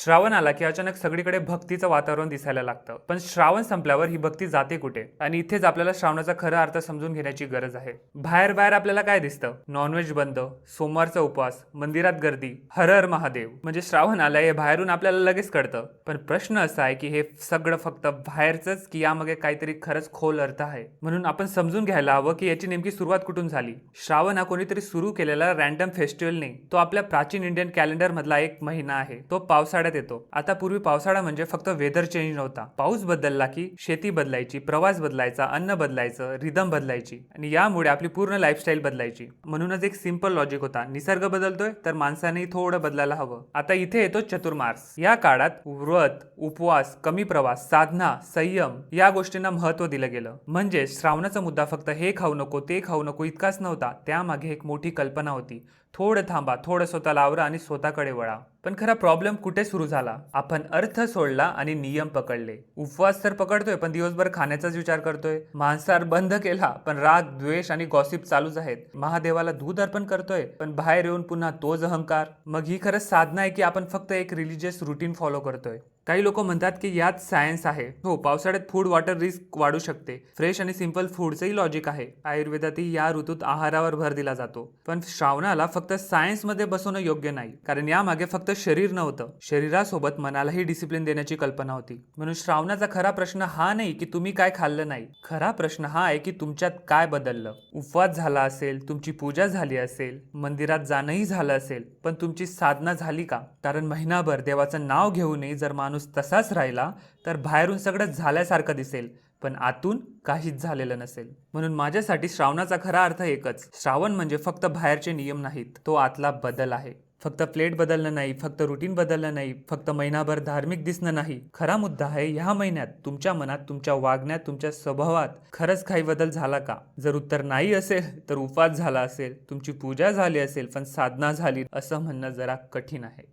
श्रावण आला की अचानक सगळीकडे भक्तीचं वातावरण दिसायला लागतं. पण श्रावण संपल्यावर ही भक्ती जाते कुठे? आणि इथेच आपल्याला श्रावणाचा खरा अर्थ समजून घेण्याची गरज आहे. बाहेर बाहेर आपल्याला काय दिसतं? नॉनव्हेज बंद, सोमवारचा उपवास, मंदिरात गर्दी, हर हर महादेव. म्हणजे श्रावण आलाय हे बाहेरून आपल्याला लगेच कळतं. पण प्रश्न असा आहे की हे सगळं फक्त बाहेरचंच की यामागे काहीतरी खरंच खोल अर्थ आहे? म्हणून आपण समजून घ्यायला हवं की याची नेमकी सुरुवात कुठून झाली. श्रावण हा कोणीतरी सुरू केलेला रॅन्डम फेस्टिवल नाही. तो आपल्या प्राचीन इंडियन कॅलेंडर मधला एक महिना आहे. तो पावसाळ्यात येतो. आता पूर्वी पावसाळा म्हणजे फक्त वेदर चेंज नव्हता. पाऊस बदलला की शेती बदलायची, प्रवास बदलायचा, अन्न बदलायचं, रिदम बदलायची आणि यामुळे आपली पूर्ण लाईफस्टाईल बदलायची. म्हणूनच एक सिंपल लॉजिक होता, निसर्ग बदलतोय तर माणसानेही थोडं बदलायला हवं. आता इथे येतो चतुर्मास. या काळात व्रत, उपवास, कमी प्रवास, साधना, संयम या गोष्टींना महत्व दिलं गेलं. म्हणजे श्रावणाचा मुद्दा फक्त हे खाऊ नको ते खाऊ नको इतकाच नव्हता. त्यामागे एक मोठी कल्पना होती. थोडं थांबा, थोडं स्वतःला आवरा आणि स्वतःकडे वळा. पण खरा प्रॉब्लेम कुठे सुरू झाला? आपण अर्थ सोडला आणि नियम पकडले. उपवास तर पकडतोय पण दिवसभर खाण्याचाच विचार करतोय. मांसाहार बंद केला पण राग, द्वेष आणि गॉसिप चालूच आहेत. महादेवाला दूध अर्पण करतोय पण बाहेर येऊन पुन्हा तोच अहंकार. मग ही खरंच साधना आहे की आपण फक्त एक रिलीजियस रुटीन फॉलो करतोय? काही लोक म्हणतात की यात सायन्स आहे. हो, पावसाळ्यात फूड वॉटर रिस्क वाढू शकते. फ्रेश आणि सिंपल फूडचंही लॉजिक आहे. आयुर्वेदातही या ऋतूत आहारावर भर दिला जातो. पण श्रावणाला फक्त सायन्स मध्ये बसवणं योग्य नाही, कारण यामागे फक्त शरीर नव्हतं, शरीरासोबत मनालाही डिसिप्लिन देण्याची कल्पना होती. म्हणून श्रावणाचा खरा प्रश्न हा नाही की तुम्ही काय खाल्लं नाही. खरा प्रश्न हा आहे की तुमच्यात काय बदललं. उपवास झाला असेल, तुमची पूजा झाली असेल, मंदिरात जाणंही झालं असेल, पण तुमची साधना झाली का? कारण महिनाभर देवाचं नाव घेऊनही जर माणूस तसाच राहिला तर बाहेरून सगळं झाल्यासारखं दिसेल पण आतून काहीच झालेलं नसेल. म्हणून माझ्यासाठी श्रावणाचा खरा अर्थ एकच. श्रावण म्हणजे फक्त बाहेरचे नियम नाहीत, तो आतला बदल आहे. फक्त प्लेट बदलणं नाही, फक्त रुटीन बदलणं नाही, फक्त महिनाभर धार्मिक दिसणं नाही. खरा मुद्दा आहे ह्या महिन्यात तुमच्या मनात, तुमच्या वागण्यात, तुमच्या स्वभावात खरंच काही बदल झाला का? जर उत्तर नाही असेल तर उपवास झाला असेल, तुमची पूजा झाली असेल पण साधना झाली असं म्हणणं जरा कठीण आहे.